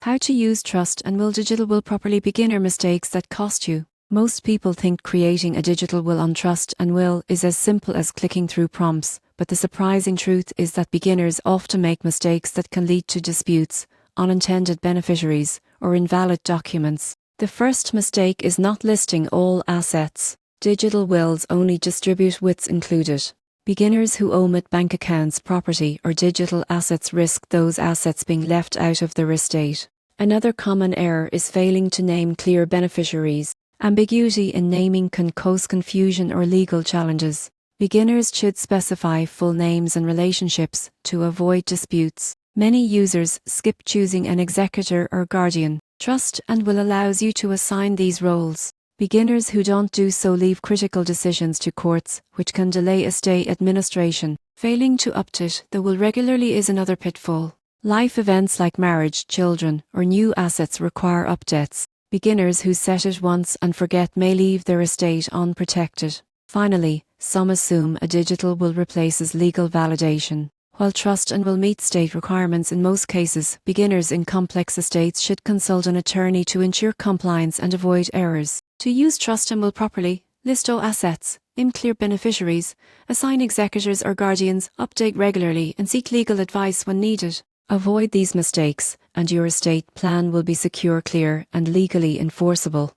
How to use Trust and Will Digital Will properly. Beginner mistakes that cost you. Most people think creating a digital will on Trust and Will is as simple as clicking through prompts, but the surprising truth is that beginners often make mistakes that can lead to disputes, unintended beneficiaries, or invalid documents. The first mistake is not listing all assets. Digital wills only distribute what's included. Beginners who omit bank accounts, property, or digital assets risk those assets being left out of their estate. Another common error is failing to name clear beneficiaries. Ambiguity in naming can cause confusion or legal challenges. Beginners should specify full names and relationships to avoid disputes. Many users skip choosing an executor or guardian. Trust and Will allows you to assign these roles. Beginners who don't do so leave critical decisions to courts, which can delay estate administration. Failing to update the will regularly is another pitfall. Life events like marriage, children, or new assets require updates. Beginners who set it once and forget may leave their estate unprotected. Finally, some assume a digital will replaces legal validation. While Trust and Will meet state requirements in most cases, beginners in complex estates should consult an attorney to ensure compliance and avoid errors. To use Trust and Will properly, list all assets, name clear beneficiaries, assign executors or guardians, update regularly, and seek legal advice when needed. Avoid these mistakes, and your estate plan will be secure, clear, and legally enforceable.